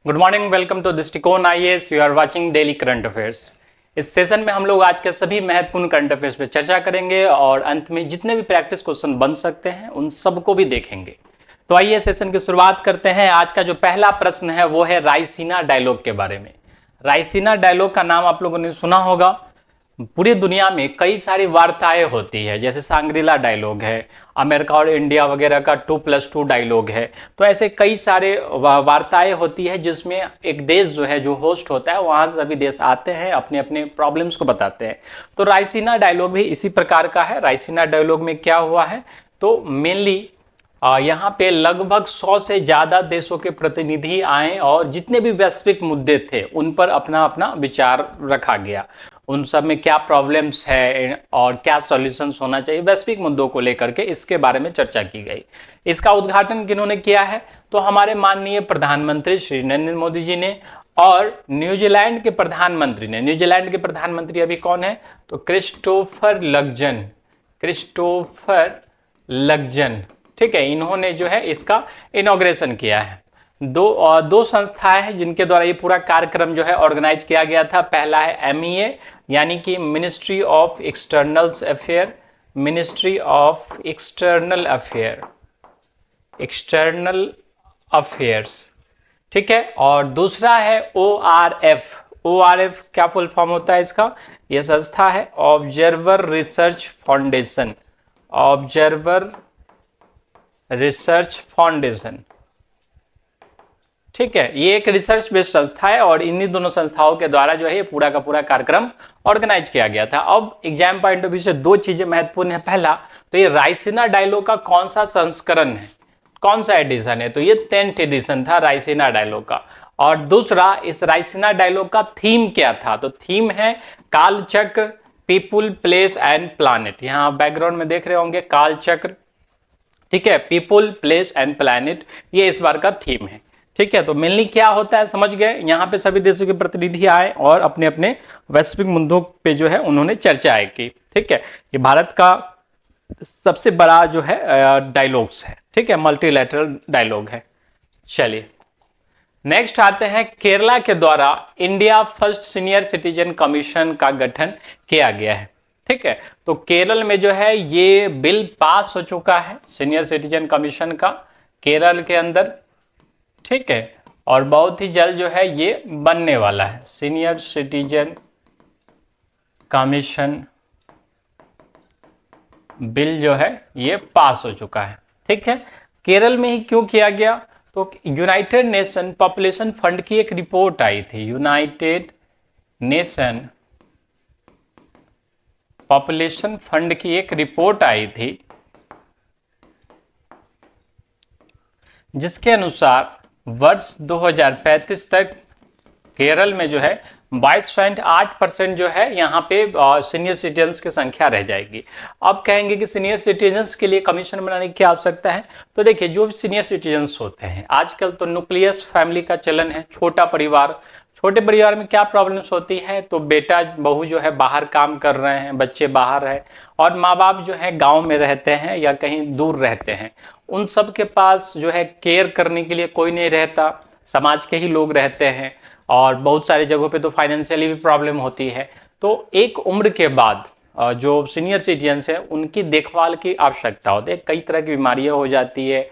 Good morning, welcome to Drishtikon IAS. You are watching daily current affairs. इस session में हम लोग आज के सभी महत्वपूर्ण करंट अफेयर्स पे चर्चा करेंगे और अंत में जितने भी प्रैक्टिस क्वेश्चन बन सकते हैं उन सबको भी देखेंगे। तो आइए सेशन की शुरुआत करते हैं। आज का जो पहला प्रश्न है वो है रायसीना डायलॉग के बारे में। रायसीना डायलॉग का नाम आप लोगों ने सुना होगा। पूरी दुनिया में कई सारी वार्ताएं होती है, जैसे सांग्रीला डायलॉग है, अमेरिका और इंडिया वगैरह का 2+2 डायलॉग है। तो ऐसे कई सारे वार्ताएं होती है जिसमें एक देश जो है, जो होस्ट होता है, वहां सभी देश आते हैं, अपने अपने प्रॉब्लम्स को बताते हैं। तो रायसीना डायलॉग भी इसी प्रकार का है। रायसीना डायलॉग में क्या हुआ है, तो मेनली यहाँ पे लगभग 100 से ज़्यादा देशों के प्रतिनिधि आए और जितने भी वैश्विक मुद्दे थे उन पर अपना अपना विचार रखा गया। उन सब में क्या प्रॉब्लम्स है और क्या सॉल्यूशंस होना चाहिए वैश्विक मुद्दों को लेकर के, इसके बारे में चर्चा की गई। इसका उद्घाटन किन्होंने किया है, तो हमारे माननीय प्रधानमंत्री श्री नरेंद्र मोदी जी ने। और न्यूजीलैंड के प्रधानमंत्री ने, न्यूजीलैंड के प्रधानमंत्री अभी कौन है, तो क्रिस्टोफर लक्जन। क्रिस्टोफर लक्जन, ठीक है, इन्होंने जो है इसका इनॉग्रेशन किया है। दो संस्थाएं हैं जिनके द्वारा ये पूरा कार्यक्रम जो है ऑर्गेनाइज किया गया था। पहला है एमईए, यानी कि ministry of external affair, ministry of external affair, external affairs, ठीक है। और दूसरा है ओआरएफ। ओआरएफ क्या फुल फॉर्म होता है इसका, यह संस्था है observer research foundation, observer research foundation, ठीक है। ये एक रिसर्च बेस्ड संस्था है और इन्हीं दोनों संस्थाओं के द्वारा जो है ये पूरा का पूरा कार्यक्रम ऑर्गेनाइज किया गया था। अब एग्जाम पॉइंट ऑफ व्यू से दो चीजें महत्वपूर्ण है। पहला, तो ये रायसीना डायलॉग का कौन सा संस्करण है, कौन सा एडिशन है, तो ये 10th एडिशन था रायसीना डायलॉग का। और दूसरा, इस रायसीना डायलॉग का थीम क्या था, तो थीम है कालचक्र, पीपुल, प्लेस एंड प्लानिट। यहाँ बैकग्राउंड में देख रहे होंगे कालचक्र, ठीक है, पीपुल, प्लेस एंड प्लैनेट, ये इस बार का थीम है, ठीक है। तो मेनली क्या होता है समझ गए, यहाँ पे सभी देशों के प्रतिनिधि आए और अपने अपने वैश्विक मुद्दों पे जो है उन्होंने चर्चाएं की, ठीक है। ये भारत का सबसे बड़ा जो है डायलॉग्स है, ठीक है, मल्टीलैटरल डायलॉग है। चलिए नेक्स्ट आते हैं, केरला के द्वारा India first senior citizen commission का गठन किया गया है, ठीक है। तो केरल में जो है ये बिल पास हो चुका है सीनियर सिटीजन कमीशन का, केरल के अंदर, ठीक है। और बहुत ही जल्द जो है ये बनने वाला है, सीनियर सिटीजन कमीशन बिल जो है ये पास हो चुका है, ठीक है। केरल में ही क्यों किया गया, तो यूनाइटेड नेशन पॉपुलेशन फंड की एक रिपोर्ट आई थी, यूनाइटेड नेशन पॉपुलेशन फंड की एक रिपोर्ट आई थी जिसके अनुसार वर्ष 2035 तक केरल में जो है 22.8% जो है यहाँ पे सीनियर सिटीजन्स की संख्या रह जाएगी। अब कहेंगे कि सीनियर सिटीजन्स के लिए कमीशन बनाने की क्या आवश्यकता है, तो देखिए जो भी सीनियर सिटीजन्स होते हैं, आजकल तो न्यूक्लियस फैमिली का चलन है, छोटा परिवार। छोटे परिवार में क्या प्रॉब्लम्स होती है, तो बेटा बहू जो है बाहर काम कर रहे हैं, बच्चे बाहर है और माँ बाप जो है गाँव में रहते हैं या कहीं दूर रहते हैं, उन सब के पास जो है केयर करने के लिए कोई नहीं रहता, समाज के ही लोग रहते हैं और बहुत सारी जगहों पे तो फाइनेंशियली भी प्रॉब्लम होती है। तो एक उम्र के बाद जो सीनियर सिटीजन्स हैं उनकी देखभाल की आवश्यकता होती है, कई तरह की बीमारियां हो जाती है,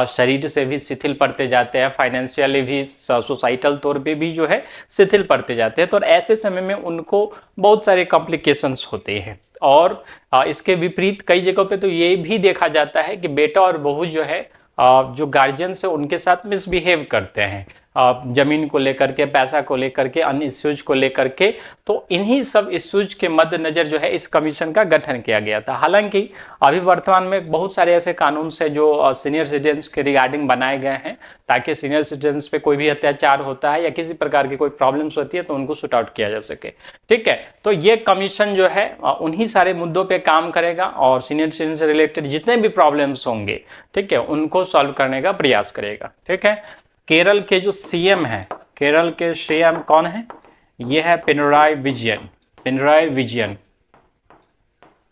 शरीर से भी शिथिल पड़ते जाते हैं, फाइनेंशियली भी, सोसाइटल तौर पे भी जो है शिथिल पड़ते जाते हैं। तो ऐसे समय में उनको बहुत सारे कॉम्प्लिकेशंस होते हैं। और इसके विपरीत कई जगहों पे तो ये भी देखा जाता है कि बेटा और बहू जो है जो गार्जियंस है उनके साथ मिसबिहेव करते हैं, जमीन को लेकर के, पैसा को लेकर के, अन्य इश्यूज को लेकर के। तो इन्हीं सब इश्यूज के मद्देनजर जो है इस कमीशन का गठन किया गया था। हालांकि अभी वर्तमान में बहुत सारे ऐसे कानून से जो सीनियर सिटीजन्स के रिगार्डिंग बनाए गए हैं ताकि सीनियर सिटीजन्स पे कोई भी अत्याचार होता है या किसी प्रकार की कोई प्रॉब्लम्स होती है तो उनको शूट आउट किया जा सके, ठीक है। तो ये कमीशन जो है उन्हीं सारे मुद्दों पे काम करेगा और सीनियर सिटीजन से रिलेटेड जितने भी प्रॉब्लम्स होंगे, ठीक है, उनको सॉल्व करने का प्रयास करेगा, ठीक है। केरल के जो सीएम हैं, केरल के सीएम कौन है, ये है पिनराई विजयन, पिनराई विजयन,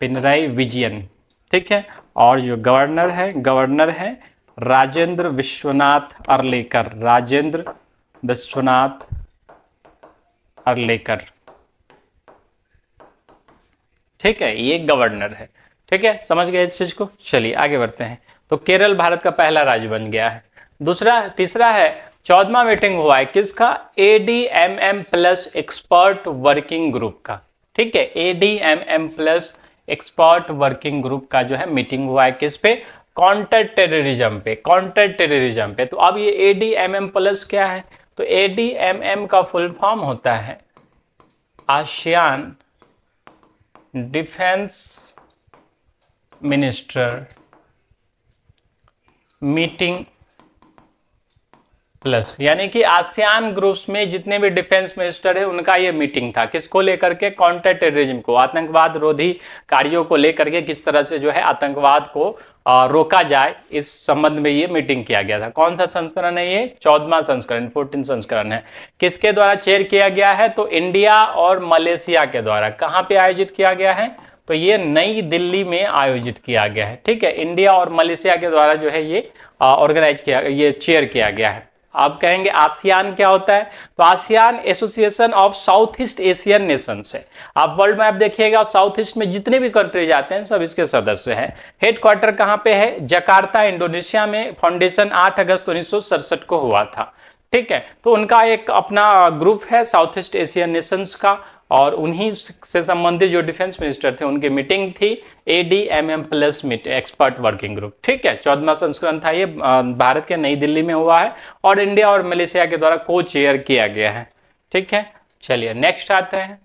पिनराई विजयन, ठीक है। और जो गवर्नर है राजेंद्र विश्वनाथ अर्लेकर, राजेंद्र विश्वनाथ अर्लेकर। ठीक है, ये गवर्नर है। ठीक है, समझ गए इस चीज को। चलिए आगे बढ़ते हैं। तो केरल भारत का पहला राज्य बन गया है। तीसरा है 14वां मीटिंग हुआ है किसका? ADMM plus expert working group का। ठीक है, ADMM plus expert working group का जो है मीटिंग हुआ है किस पे? काउंटर टेररिज्म पे। काउंटर टेररिज्म पे। तो अब ये ADMM प्लस क्या है? तो ADMM का फुल फॉर्म होता है ASEAN defence minister meeting plus, यानी कि आसियान ग्रुप्स में जितने भी डिफेंस मिनिस्टर है उनका ये मीटिंग था। किसको लेकर के? काउंटर टेररिज्म को, आतंकवाद रोधी कार्यों को लेकर के किस तरह से जो है आतंकवाद को रोका जाए, इस संबंध में ये मीटिंग किया गया था। कौन सा संस्करण है ये? 14वां संस्करण, 14 संस्करण है। किसके द्वारा चेयर किया गया है? तो इंडिया और मलेशिया के द्वारा। कहाँ पे आयोजित किया गया है? तो ये नई दिल्ली में आयोजित किया गया है। ठीक है, इंडिया और मलेशिया के द्वारा जो है ये ऑर्गेनाइज किया, ये चेयर किया गया है। आप कहेंगे आसियान क्या होता है? तो ASEAN association of south east Asian Nations है। आप वर्ल्ड मैप देखिएगा, साउथ ईस्ट में जितने भी कंट्रीज आते हैं सब इसके सदस्य हैं। हेडक्वार्टर कहाँ पे है? जकार्ता इंडोनेशिया में। फाउंडेशन 8 अगस्त 1967 को हुआ था। ठीक है, तो उनका एक अपना ग्रुप है साउथ ईस्ट एशियन नेशंस का, और उन्हीं से संबंधित जो डिफेंस मिनिस्टर थे उनकी मीटिंग थी ADMM plus expert working group. ठीक है, 14वां संस्करण था ये, भारत के नई दिल्ली में हुआ है और इंडिया और मलेशिया के द्वारा को चेयर किया गया है। ठीक है, चलिए नेक्स्ट आते हैं।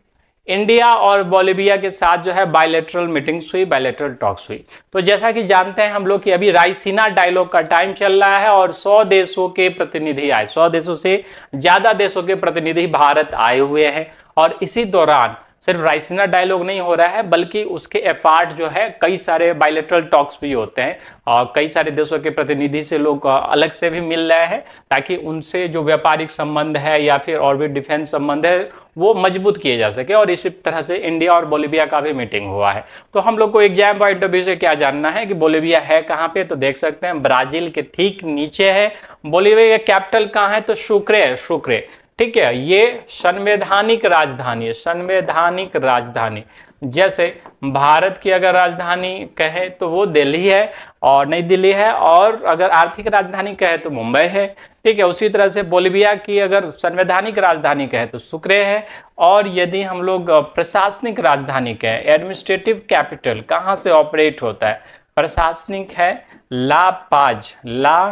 इंडिया और बोलिविया के साथ जो है बायलैटरल मीटिंग्स हुई, बायलैटरल टॉक्स हुई। तो जैसा कि जानते हैं हम लोग कि अभी रायसीना डायलॉग का टाइम चल रहा है और 100 देशों के प्रतिनिधि आए, 100 देशों से ज्यादा देशों के प्रतिनिधि भारत आए हुए हैं। और इसी दौरान सिर्फ रायसीना डायलॉग नहीं हो रहा है, बल्कि उसके एफर्ट जो है कई सारे बायलैटरल टॉक्स भी होते हैं और कई सारे देशों के प्रतिनिधि से लोग अलग से भी मिल रहे हैं, ताकि उनसे जो व्यापारिक संबंध है या फिर और भी डिफेंस संबंध है वो मजबूत किए जा सके। और इसी तरह से इंडिया और बोलिविया का भी मीटिंग हुआ है। तो हम लोग को एग्जाम पॉइंट ऑफ व्यू से क्या जानना है कि बोलिविया है कहाँ पे? तो देख सकते हैं ब्राजील के ठीक नीचे है। बोलिविया का कैपिटल कहाँ है? तो सुक्रे है, सुक्रे। ठीक है, ये संवैधानिक राजधानी है, संवैधानिक राजधानी। जैसे भारत की अगर राजधानी कहे तो वो दिल्ली है और नई दिल्ली है, और अगर आर्थिक राजधानी कहे तो मुंबई है। ठीक है, उसी तरह से बोलिविया की अगर संवैधानिक राजधानी कहे तो सुक्रे है, और यदि हम लोग प्रशासनिक राजधानी कहे, एडमिनिस्ट्रेटिव कैपिटल कहाँ से ऑपरेट होता है? प्रशासनिक है ला पाज। ला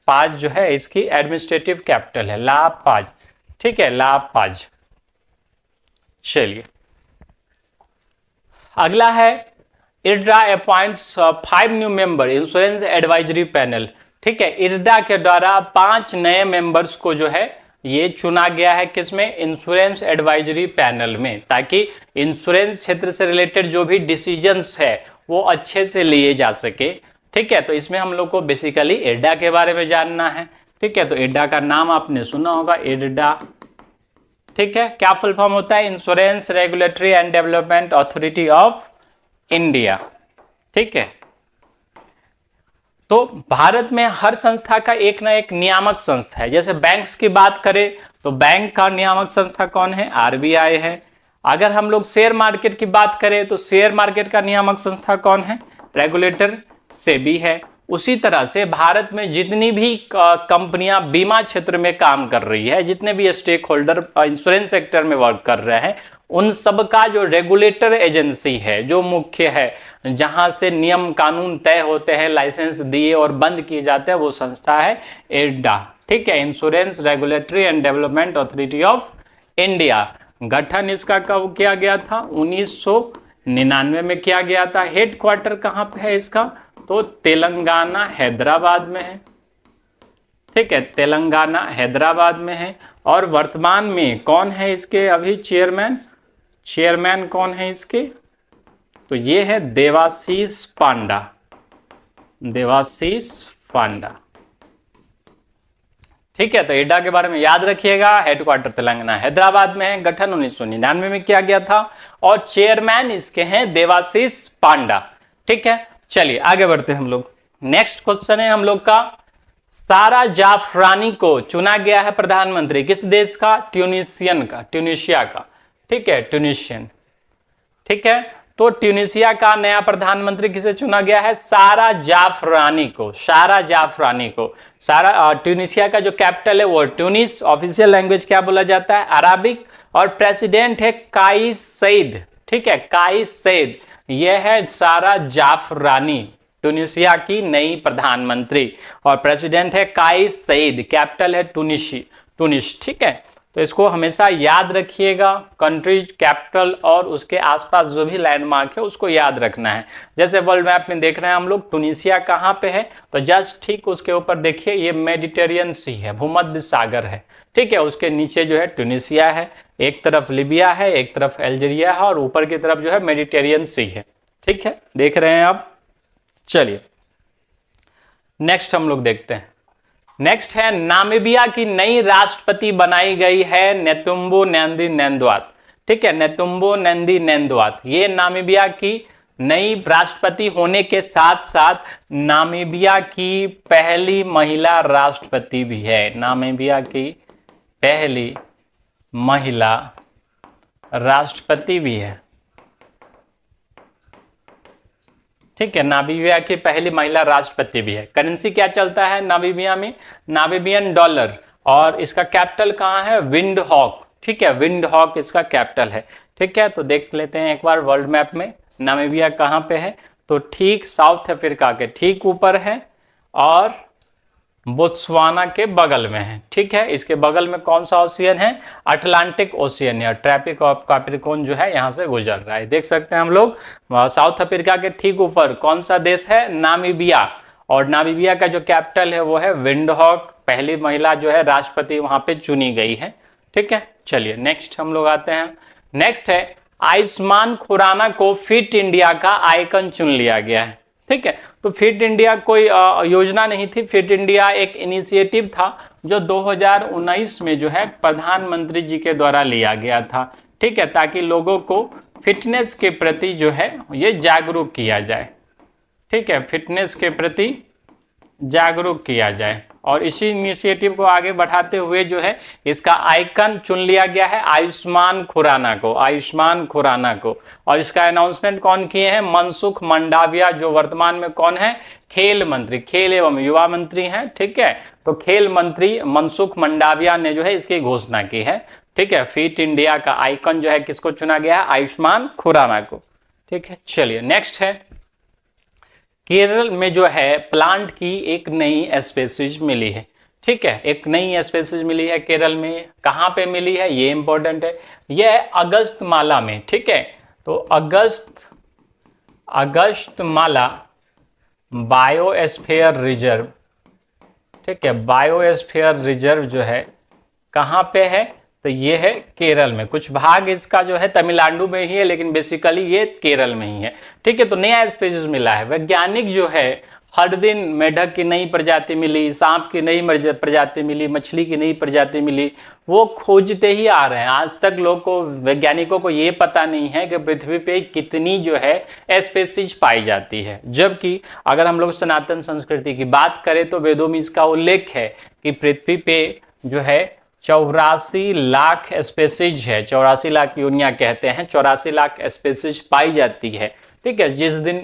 पाज जो है इसकी एडमिनिस्ट्रेटिव कैपिटल है, ला पाज। ठीक है, ला पाज। चलिए अगला है IRDA appoints 5 new member insurance advisory panel. ठीक है, इरडा के द्वारा 5 नए मेंबर्स को जो है ये चुना गया है, किसमें? इंश्योरेंस एडवाइजरी पैनल में, ताकि इंश्योरेंस क्षेत्र से रिलेटेड जो भी डिसीजंस है वो अच्छे से लिए जा सके। ठीक है, तो इसमें हम लोग को बेसिकली इरडा के बारे में जानना है। ठीक है, तो इरडा का नाम आपने सुना होगा, इरडा। ठीक है, क्या फुल फॉर्म होता है? Insurance regulatory and development authority of India. ठीक है, तो भारत में हर संस्था का एक ना एक नियामक संस्था है। जैसे बैंक्स की बात करें तो बैंक का नियामक संस्था कौन है? RBI है। अगर हम लोग शेयर मार्केट की बात करें तो शेयर मार्केट का नियामक संस्था कौन है? रेगुलेटर सेबी है। उसी तरह से भारत में जितनी भी कंपनियां बीमा क्षेत्र में काम कर रही है, जितने भी स्टेक होल्डर इंश्योरेंस सेक्टर में वर्क कर रहे हैं, उन सब का जो रेगुलेटर एजेंसी है, जो मुख्य है, जहां से नियम कानून तय होते हैं, लाइसेंस दिए और बंद किए जाते हैं, वो संस्था है इरडा। ठीक है, insurance regulatory and development authority of India. गठन इसका कब किया गया था? 1999 में किया गया था। हेडक्वार्टर कहां पे है इसका? तो तेलंगाना हैदराबाद में है। ठीक है, तेलंगाना हैदराबाद में है। और वर्तमान में कौन है इसके अभी चेयरमैन? चेयरमैन कौन है इसके? तो ये है देवाशीष पांडा, देवाशीष पांडा। ठीक है, तो इरडा के बारे में याद रखिएगा। हेडक्वार्टर तेलंगाना हैदराबाद में है। गठन 1999 में किया गया था और चेयरमैन इसके हैं देवाशीष पांडा। ठीक है, चलिए आगे बढ़ते हैं हम लोग। नेक्स्ट क्वेश्चन है हम लोग का सारा जाफरानी को चुना गया है प्रधानमंत्री किस देश का? ट्यूनिशियन का, ट्यूनिशिया का। ठीक है, ट्यूनिशियन। ठीक है, तो ट्यूनिशिया का नया प्रधानमंत्री किसे चुना गया है? सारा जाफरानी को, सारा जाफरानी को। सारा ट्यूनिशिया का जो कैपिटल है वो ट्यूनिस, ऑफिशियल लैंग्वेज क्या बोला जाता है? अरबिक, और प्रेसिडेंट है काइस सईद। ठीक है, काइस सईद, यह है सारा जाफरानी, ट्यूनिशिया की नई प्रधानमंत्री, और प्रेसिडेंट है काइस सईद, कैपिटल है टूनिस। ठीक है, तो इसको हमेशा याद रखिएगा, कंट्री, कैपिटल और उसके आसपास जो भी लैंडमार्क है उसको याद रखना है। जैसे वर्ल्ड मैप में देख रहे हैं हम लोग, टूनिशिया कहाँ पे है? तो जस्ट ठीक उसके ऊपर देखिए, ये मेडिटेरियन सी है, भूमध्य सागर है। ठीक है, उसके नीचे जो है टूनिशिया है, एक तरफ लीबिया है, एक तरफ अल्जीरिया है, और ऊपर की तरफ जो है मेडिटेरियन सी है। ठीक है, देख रहे हैं आप। चलिए नेक्स्ट हम लोग देखते हैं। नेक्स्ट है, नामीबिया की नई राष्ट्रपति बनाई गई है नेतुम्बो नंदी नेंदुआत। ठीक है, नेतुम्बो नंदी नेंदुआत, ये नामीबिया की नई राष्ट्रपति होने के साथ साथ नामीबिया की पहली महिला राष्ट्रपति भी है। नामीबिया की पहली महिला राष्ट्रपति भी है। ठीक है, नामीबिया की पहली महिला राष्ट्रपति भी है। करेंसी क्या चलता है नामीबिया में? नामीबियन डॉलर, और इसका कैपिटल कहाँ है? विंडहॉक। ठीक है, विंडहॉक इसका कैपिटल है। ठीक है, तो देख लेते हैं एक बार वर्ल्ड मैप में नामीबिया कहाँ पे है। तो ठीक साउथ अफ्रीका के ठीक ऊपर है, और बोत्सवाना के बगल में है। ठीक है, इसके बगल में कौन सा ओशियन है? अटलांटिक ओशियन, या ट्रॉपिक ऑफ कैप्रिकॉर्न जो है यहाँ से गुजर रहा है। देख सकते हैं हम लोग, साउथ अफ्रीका के ठीक ऊपर कौन सा देश है? नामीबिया, और नामीबिया का जो कैपिटल है वो है विंडहॉक। पहली महिला जो है राष्ट्रपति वहां पे चुनी गई है। ठीक है, चलिए नेक्स्ट हम लोग आते हैं। नेक्स्ट है, आयुष्मान खुराना को फिट इंडिया का आइकन चुन लिया गया है। ठीक है, तो फिट इंडिया कोई योजना नहीं थी, फिट इंडिया एक इनिशिएटिव था जो 2019 में जो है प्रधानमंत्री जी के द्वारा लिया गया था। ठीक है, ताकि लोगों को फिटनेस के प्रति जो है ये जागरूक किया जाए। ठीक है, फिटनेस के प्रति जागरूक किया जाए, और इसी इनिशिएटिव को आगे बढ़ाते हुए जो है इसका आइकन चुन लिया गया है आयुष्मान खुराना को, आयुष्मान खुराना को। और इसका अनाउंसमेंट कौन किए हैं? मनसुख मंडाविया, जो वर्तमान में कौन है? खेल मंत्री, खेल एवं युवा मंत्री हैं। ठीक है, तो खेल मंत्री मनसुख मंडाविया ने जो है इसकी घोषणा की है। ठीक है, फिट इंडिया का आइकन जो है किसको चुना गया है? आयुष्मान खुराना को। ठीक है, चलिए नेक्स्ट है, केरल में जो है प्लांट की एक नई स्पेसीज मिली है। ठीक है, एक नई स्पेसीज मिली है केरल में। कहाँ पे मिली है ये इंपॉर्टेंट है, यह है अगस्त माला में। ठीक है, तो अगस्त माला बायोस्फीयर रिजर्व। ठीक है, बायोस्फीयर रिजर्व जो है कहाँ पे है? तो ये है केरल में। कुछ भाग इसका जो है तमिलनाडु में ही है, लेकिन बेसिकली ये केरल में ही है। ठीक है, तो नया स्पीशीज मिला है। वैज्ञानिक जो है हर दिन मेढक की नई प्रजाति मिली, सांप की नई प्रजाति मिली, मछली की नई प्रजाति मिली, वो खोजते ही आ रहे हैं। आज तक लोग को, वैज्ञानिकों को ये पता नहीं है कि पृथ्वी पे कितनी जो है स्पीशीज पाई जाती है। जबकि अगर हम लोग सनातन संस्कृति की बात करें तो वेदों में इसका उल्लेख है कि पृथ्वी पे जो है 84 लाख स्पेसीज है, 84 लाख योनिया कहते हैं, 84 लाख स्पेसीज पाई जाती है। ठीक है, जिस दिन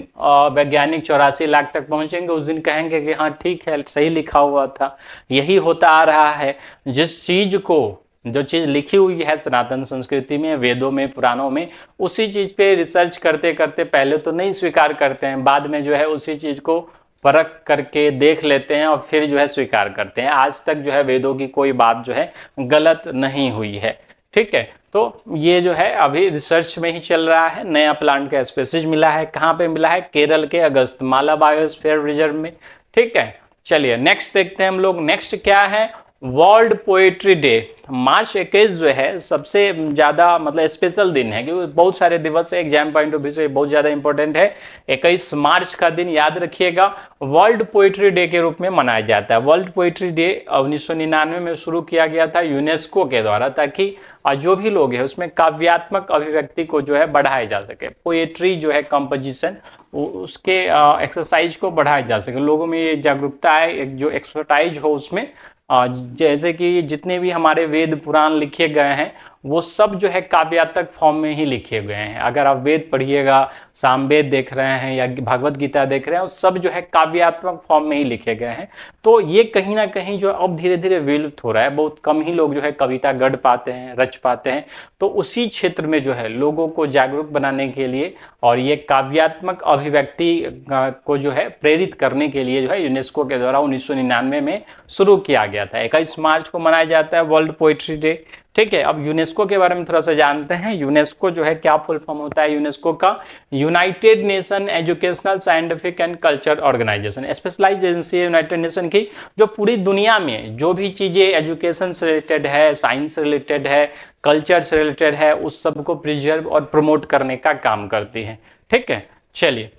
वैज्ञानिक 84 लाख तक पहुंचेंगे उस दिन कहेंगे कि हाँ ठीक है, सही लिखा हुआ था। यही होता आ रहा है, जिस चीज को, जो चीज लिखी हुई है सनातन संस्कृति में, वेदों में, पुराणों में, उसी चीज पे रिसर्च करते करते पहले तो नहीं स्वीकार करते हैं, बाद में जो है उसी चीज को परख करके देख लेते हैं और फिर जो है स्वीकार करते हैं। आज तक जो है वेदों की कोई बात जो है गलत नहीं हुई है। ठीक है, तो ये जो है अभी रिसर्च में ही चल रहा है। नया प्लांट का स्पेसीज मिला है। कहाँ पे मिला है? केरल के अगस्तमाला बायोस्फीयर रिजर्व में। ठीक है, चलिए नेक्स्ट देखते हैं हम लोग। नेक्स्ट क्या है? World poetry day. मार्च 21 जो है सबसे ज़्यादा मतलब स्पेशल दिन है, क्योंकि बहुत सारे दिवस है, एग्जाम पॉइंट ऑफ व्यू से बहुत ज़्यादा इंपॉर्टेंट है। 21 मार्च का दिन याद रखिएगा, वर्ल्ड पोएट्री डे के रूप में मनाया जाता है। वर्ल्ड पोएट्री डे 1999 में शुरू किया गया था यूनेस्को के द्वारा, ताकि जो भी लोग हैं उसमें काव्यात्मक अभिव्यक्ति को जो है बढ़ाया जा सके। पोएट्री जो है कंपोजिशन, उसके एक्सरसाइज को बढ़ाया जा सके, लोगों में ये जागरूकता है, एक जो एक्सपर्टाइज हो उसमें। जैसे कि जितने भी हमारे वेद पुराण लिखे गए हैं वो सब जो है काव्यात्मक फॉर्म में ही लिखे गए हैं। अगर आप वेद पढ़िएगा, सामवेद देख रहे हैं या भगवत गीता देख रहे हैं, वो सब जो है काव्यात्मक फॉर्म में ही लिखे गए हैं। तो ये कहीं ना कहीं जो अब धीरे धीरे विलुप्त हो रहा है, बहुत कम ही लोग जो है कविता गढ़ पाते हैं, रच पाते हैं। तो उसी क्षेत्र में जो है लोगों को जागरूक बनाने के लिए और ये काव्यात्मक अभिव्यक्ति को जो है प्रेरित करने के लिए जो है यूनेस्को के द्वारा 1999 में शुरू किया गया था। 21 मार्च को मनाया जाता है वर्ल्ड पोएट्री डे। ठीक है, अब यूनेस्को के बारे में थोड़ा सा जानते हैं। यूनेस्को जो है क्या फुल फॉर्म होता है यूनेस्को का? United Nation Educational Scientific and Culture Organization. Specialise agency है यूनाइटेड नेशन की, जो पूरी दुनिया में जो भी चीजें एजुकेशन से रिलेटेड है, साइंस से रिलेटेड है, कल्चर से रिलेटेड है, उस सब को प्रिजर्व और प्रमोट करने का काम करती है। ठीक है, चलिए,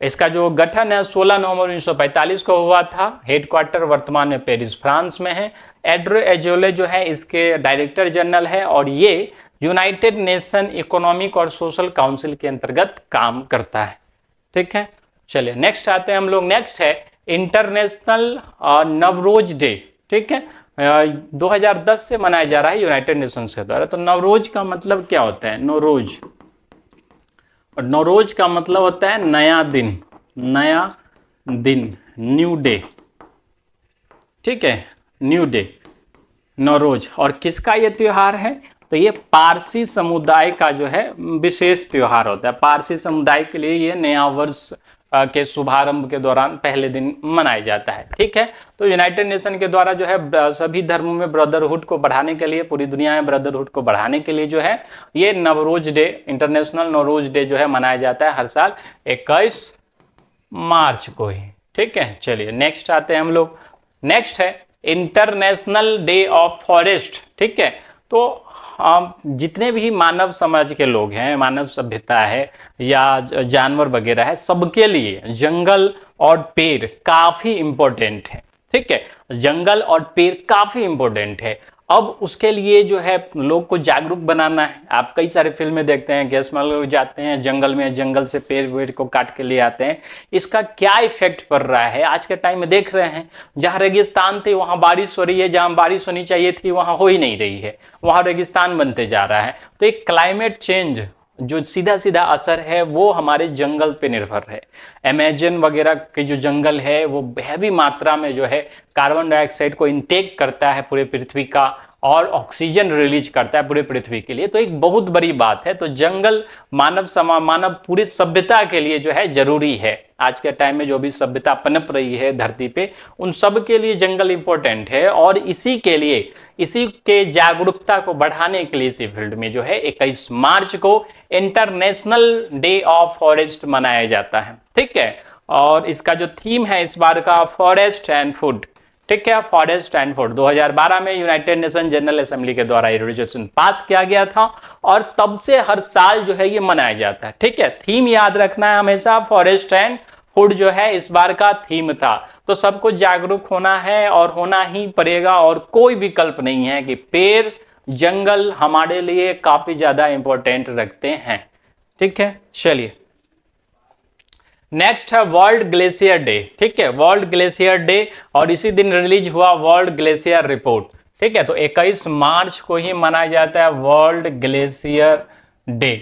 इसका जो गठन है 16 नवंबर 1945 को हुआ था। हेडक्वार्टर वर्तमान में पेरिस फ्रांस में है। एड्रो एजोले जो है इसके डायरेक्टर जनरल है, और ये यूनाइटेड नेशन इकोनॉमिक और सोशल काउंसिल के अंतर्गत काम करता है। ठीक है, चलिए नेक्स्ट आते हैं हम लोग। नेक्स्ट है इंटरनेशनल नवरोज डे। ठीक है, 2010 से मनाया जा रहा है यूनाइटेड नेशंस के द्वारा। तो नवरोज का मतलब क्या होता है? नवरोज, और नवरोज का मतलब होता है नया दिन, नया दिन, न्यू डे। ठीक है, न्यू डे, नवरोज। और किसका ये त्योहार है? तो ये पारसी समुदाय का जो है विशेष त्योहार होता है। पारसी समुदाय के लिए ये नया वर्ष के शुभारंभ के दौरान पहले दिन मनाया जाता है। ठीक है, तो यूनाइटेड नेशन के द्वारा जो है सभी धर्मों में ब्रदरहुड को बढ़ाने के लिए, पूरी दुनिया में ब्रदरहुड को बढ़ाने के लिए जो है ये Navroz day, international Navroz day जो है मनाया जाता है हर साल 21 मार्च को ही। ठीक है, चलिए नेक्स्ट आते हैं हम लोग। नेक्स्ट है इंटरनेशनल डे ऑफ फॉरेस्ट। ठीक है, तो जितने भी मानव समाज के लोग हैं, मानव सभ्यता है या जानवर वगैरह है, सबके लिए जंगल और पेड़ काफी इंपॉर्टेंट है। ठीक है, जंगल और पेड़ काफी इंपॉर्टेंट है। अब उसके लिए जो है लोग को जागरूक बनाना है। आप कई सारे फिल्में देखते हैं, गैस में लोग जाते हैं जंगल में, जंगल से पेड़ वेड़ को काट के ले आते हैं। इसका क्या इफेक्ट पड़ रहा है आज के टाइम में देख रहे हैं। जहाँ रेगिस्तान थी वहाँ बारिश हो रही है, जहाँ बारिश होनी चाहिए थी वहाँ हो ही नहीं रही है, वहाँ रेगिस्तान बनते जा रहा है। तो एक क्लाइमेट चेंज जो सीधा सीधा असर है वो हमारे जंगल पे निर्भर है। अमेजन वगैरह के जो जंगल है वो हैवी मात्रा में जो है कार्बन डाइऑक्साइड को इनटेक करता है पूरे पृथ्वी का, और ऑक्सीजन रिलीज करता है पूरे पृथ्वी के लिए। तो एक बहुत बड़ी बात है। तो जंगल मानव पूरी सभ्यता के लिए जो है जरूरी है। आज के टाइम में जो भी सभ्यता पनप रही है धरती पे, उन सब के लिए जंगल इंपॉर्टेंट है। और इसी के लिए, इसी के जागरूकता को बढ़ाने के लिए इसी फील्ड में जो है 21 मार्च को इंटरनेशनल डे ऑफ फॉरेस्ट मनाया जाता है। ठीक है, और इसका जो थीम है इस बार का फॉरेस्ट एंड फूड। ठीक है, फॉरेस्ट एंड फूड 2012 में यूनाइटेड नेशन जनरल असेंबली के द्वारा रेजोल्यूशन पास किया गया था, और तब से हर साल जो है ये मनाया जाता है। ठीक है, थीम याद रखना है हमेशा, फॉरेस्ट एंड फूड जो है इस बार का थीम था। तो सबको जागरूक होना है और होना ही पड़ेगा, और कोई विकल्प नहीं है कि पेड़ जंगल हमारे लिए काफी ज्यादा इंपॉर्टेंट रखते हैं। ठीक है, चलिए नेक्स्ट है वर्ल्ड ग्लेशियर डे। ठीक है, वर्ल्ड ग्लेशियर डे, और इसी दिन रिलीज हुआ वर्ल्ड ग्लेशियर रिपोर्ट। ठीक है, तो 21 मार्च को ही मनाया जाता है वर्ल्ड ग्लेशियर डे।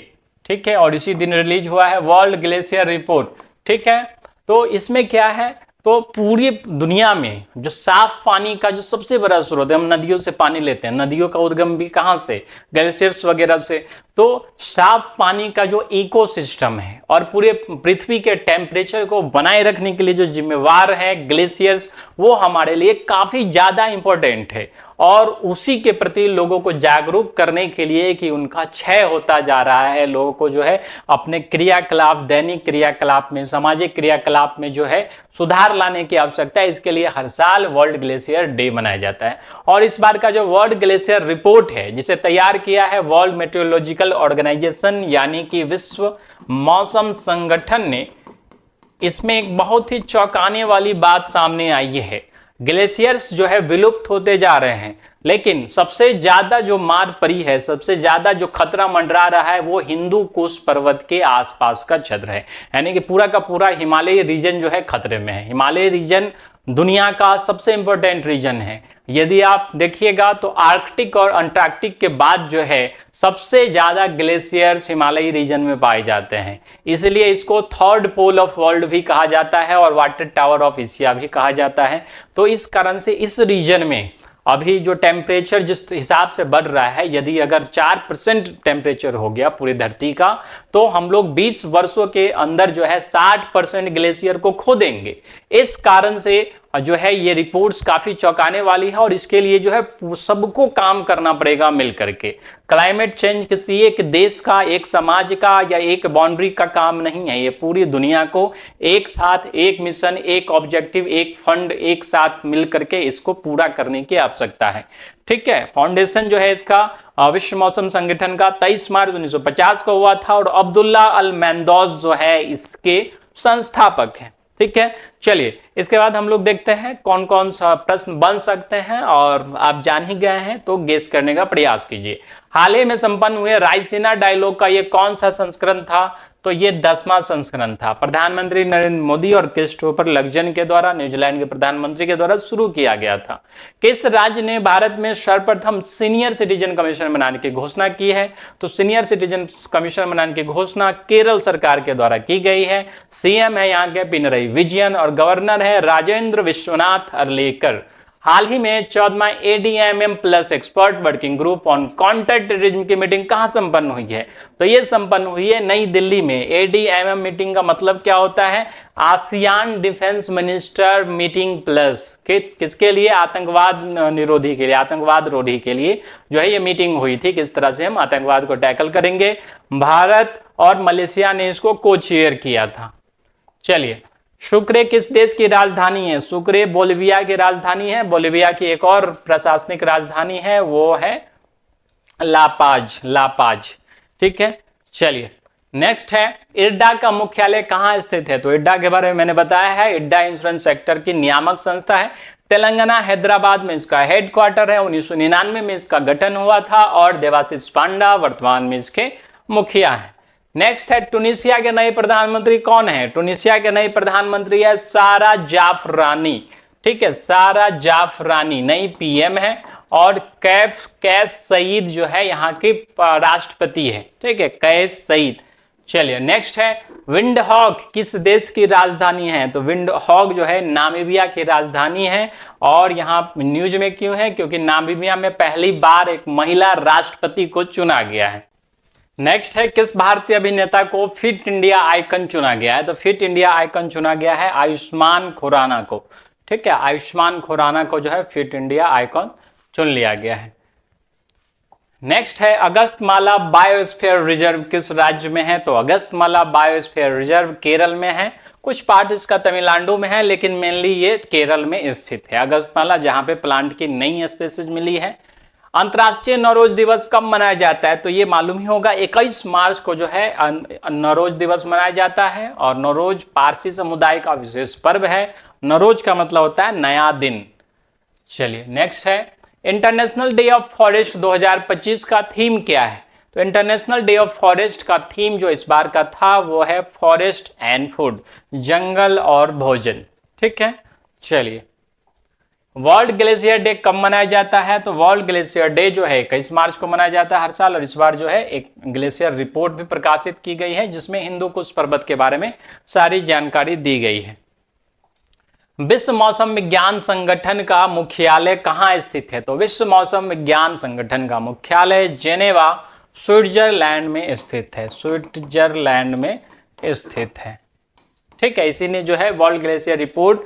ठीक है, और इसी दिन रिलीज हुआ है वर्ल्ड ग्लेशियर रिपोर्ट। ठीक है, तो इसमें क्या है, तो पूरी दुनिया में जो साफ पानी का जो सबसे बड़ा स्रोत है, हम नदियों से पानी लेते हैं, नदियों का उद्गम भी कहाँ से? ग्लेशियर्स वगैरह से। तो साफ पानी का जो इकोसिस्टम है और पूरे पृथ्वी के टेम्परेचर को बनाए रखने के लिए जो जिम्मेवार है ग्लेशियर्स, वो हमारे लिए काफी ज्यादा इंपॉर्टेंट है। और उसी के प्रति लोगों को जागरूक करने के लिए कि उनका क्षय होता जा रहा है, लोगों को जो है अपने क्रियाकलाप, दैनिक क्रियाकलाप में, सामाजिक क्रियाकलाप में जो है सुधार लाने की आवश्यकता है। इसके लिए हर साल वर्ल्ड ग्लेशियर डे मनाया जाता है। और इस बार का जो वर्ल्ड ग्लेशियर रिपोर्ट है, जिसे तैयार किया है वर्ल्ड मेट्रोलॉजिकल ऑर्गेनाइजेशन यानी कि विश्व मौसम संगठन ने, इसमें एक बहुत ही चौंकाने वाली बात सामने आई है। ग्लेशियर्स जो है विलुप्त होते जा रहे हैं, लेकिन सबसे ज्यादा जो मार पड़ी है, सबसे ज्यादा जो खतरा मंडरा रहा है, वो हिंदू कुश पर्वत के आसपास का क्षेत्र है। यानी कि पूरा का पूरा हिमालय रीजन जो है खतरे में है। हिमालय रीजन दुनिया का सबसे इंपॉर्टेंट रीजन है। यदि आप देखिएगा तो आर्कटिक और अंटार्कटिक के बाद जो है सबसे ज्यादा ग्लेशियर्स हिमालयी रीजन में पाए जाते हैं। इसलिए इसको थर्ड पोल ऑफ वर्ल्ड भी कहा जाता है और वाटर टावर ऑफ एशिया भी कहा जाता है। तो इस कारण से इस रीजन में अभी जो टेम्परेचर जिस हिसाब से बढ़ रहा है, यदि अगर 4% टेम्परेचर हो गया पूरी धरती का, तो हम लोग 20 वर्षों के अंदर जो है 60% ग्लेशियर को खो देंगे। इस कारण से जो है ये रिपोर्ट्स काफी चौंकाने वाली है और इसके लिए जो है सबको काम करना पड़ेगा मिल करके। क्लाइमेट चेंज किसी एक देश का, एक समाज का या एक बाउंड्री का काम नहीं है, ये पूरी दुनिया को एक साथ, एक मिशन, एक ऑब्जेक्टिव, एक फंड, एक साथ मिल करके इसको पूरा करने की आवश्यकता है। ठीक है, फाउंडेशन जो है इसका विश्व मौसम संगठन का 23 मार्च 1950 को हुआ था और अब्दुल्ला अल मंदौज जो है इसके संस्थापक हैं। ठीक है, चलिए इसके बाद हम लोग देखते हैं कौन कौन सा प्रश्न बन सकते हैं, और आप जान ही गए हैं तो गेस करने का प्रयास कीजिए। हाल ही में संपन्न हुए रायसीना डायलॉग का ये कौन सा संस्करण था? तो ये 10वां संस्करण था। प्रधानमंत्री नरेंद्र मोदी और क्रिस्टोफर लक्जन के द्वारा, न्यूजीलैंड के प्रधानमंत्री के द्वारा शुरू किया गया था। किस राज्य ने भारत में सर्वप्रथम सीनियर सिटीजन कमीशन बनाने की घोषणा की है? तो सीनियर सिटीजन कमीशन बनाने की घोषणा केरल सरकार के द्वारा की गई है। सीएम है यहाँ के पिनरई विजयन और गवर्नर है राजेंद्र विश्वनाथ अर्लेकर। हाल ही में 14वां ADMM plus expert working group on counter terrorism की मीटिंग कहां संपन्न हुई है? तो ये संपन्न हुई है नई दिल्ली में। ADMM मीटिंग का मतलब क्या होता है? ASEAN defence minister meeting plus. किसके लिए? आतंकवाद निरोधी के लिए, आतंकवाद रोधी के लिए जो है ये मीटिंग हुई थी। किस तरह से हम आतंकवाद को टैकल करेंगे। भारत और मलेशिया ने इसको को चेयर किया था। चलिए, सुक्रे किस देश की राजधानी है? सुक्रे बोलिविया की राजधानी है। बोलिविया की एक और प्रशासनिक राजधानी है, वो है लापाज। ठीक है, चलिए नेक्स्ट है इड्डा का मुख्यालय कहाँ स्थित है? तो इड्डा के बारे में मैंने बताया है, इड्डा इंश्योरेंस सेक्टर की नियामक संस्था है। तेलंगाना हैदराबाद में इसका हेडक्वार्टर है। 1999 में इसका गठन हुआ था और देवाशीष पांडा वर्तमान में इसके मुखिया है। नेक्स्ट है टूनिसिया के नए प्रधानमंत्री कौन है? टूनिसिया के नए प्रधानमंत्री है सारा जाफरानी। ठीक है, सारा जाफरानी नई PM है और कैस सईद जो है यहाँ के राष्ट्रपति है। ठीक है, कैस सईद। चलिए नेक्स्ट है विंडहॉक किस देश की राजधानी है? तो विंडहॉक जो है नामीबिया की राजधानी है। और यहाँ न्यूज में क्यों है? क्योंकि नामीबिया में पहली बार एक महिला राष्ट्रपति को चुना गया है। नेक्स्ट है किस भारतीय अभिनेता को फिट इंडिया आइकन चुना गया है? तो फिट इंडिया आइकन चुना गया है आयुष्मान खुराना को। ठीक है, आयुष्मान खुराना को जो है फिट इंडिया आइकन चुन लिया गया है। नेक्स्ट है अगस्तमाला बायोस्फीयर रिजर्व किस राज्य में है? तो अगस्तमाला बायोस्फीयर रिजर्व केरल में है। कुछ पार्ट इसका तमिलनाडु में है, लेकिन मेनली ये केरल में स्थित है अगस्तमाला, जहां पे प्लांट की नई स्पीशीज मिली है। अंतर्राष्ट्रीय नौरोज दिवस कब मनाया जाता है? तो ये मालूम ही होगा, 21 मार्च को जो है नौरोज दिवस मनाया जाता है। और नौरोज पारसी समुदाय का विशेष पर्व है। नौरोज का मतलब होता है नया दिन। चलिए नेक्स्ट है इंटरनेशनल डे ऑफ फॉरेस्ट 2025 का थीम क्या है? तो इंटरनेशनल डे ऑफ फॉरेस्ट का थीम जो इस बार का था वो है फॉरेस्ट एंड फूड, जंगल और भोजन। ठीक है, चलिए वर्ल्ड ग्लेशियर डे कब मनाया जाता है? तो वर्ल्ड ग्लेशियर डे जो है 21 मार्च को मनाया जाता है हर साल। और इस बार जो है एक ग्लेशियर रिपोर्ट भी प्रकाशित की गई है जिसमें हिंदू कुश पर्वत के बारे में सारी जानकारी दी गई है। विश्व मौसम विज्ञान संगठन का मुख्यालय कहाँ स्थित है? तो विश्व मौसम विज्ञान संगठन का मुख्यालय जेनेवा स्विट्जरलैंड में स्थित है। स्विट्जरलैंड में स्थित है। ठीक है, इसी ने जो है वर्ल्ड ग्लेशियर रिपोर्ट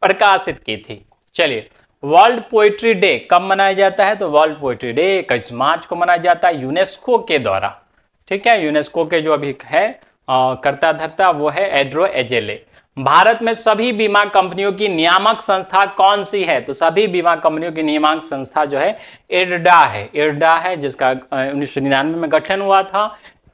प्रकाशित की थी। चलिए वर्ल्ड पोइट्री डे कब मनाया जाता है? तो वर्ल्ड पोइट्री डे 21 मार्च को मनाया जाता है यूनेस्को के द्वारा। ठीक है, यूनेस्को के जो अभी है करता धरता वो है एड्रो एजेले। भारत में सभी बीमा कंपनियों की नियामक संस्था कौन सी है? तो सभी बीमा कंपनियों की नियामक संस्था जो है इरडा है। इरडा है जिसका 1999 में गठन हुआ था।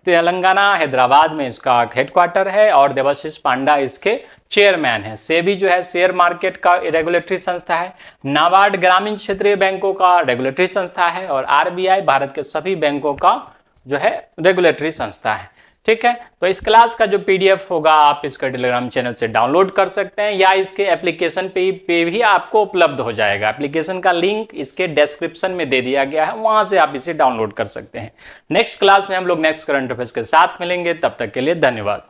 तेलंगाना हैदराबाद में इसका हेडक्वार्टर है और देवाशीष पांडा इसके चेयरमैन है। सेबी जो है शेयर मार्केट का रेगुलेटरी संस्था है। नाबार्ड ग्रामीण क्षेत्रीय बैंकों का रेगुलेटरी संस्था है और आरबीआई भारत के सभी बैंकों का जो है रेगुलेटरी संस्था है। ठीक है, तो इस क्लास का जो पीडीएफ होगा आप इसका टेलीग्राम चैनल से डाउनलोड कर सकते हैं या इसके एप्लीकेशन पे भी आपको उपलब्ध हो जाएगा। एप्लीकेशन का लिंक इसके डिस्क्रिप्शन में दे दिया गया है, वहां से आप इसे डाउनलोड कर सकते हैं। नेक्स्ट क्लास में हम लोग नेक्स्ट करंट अफेयर्स के साथ मिलेंगे, तब तक के लिए धन्यवाद।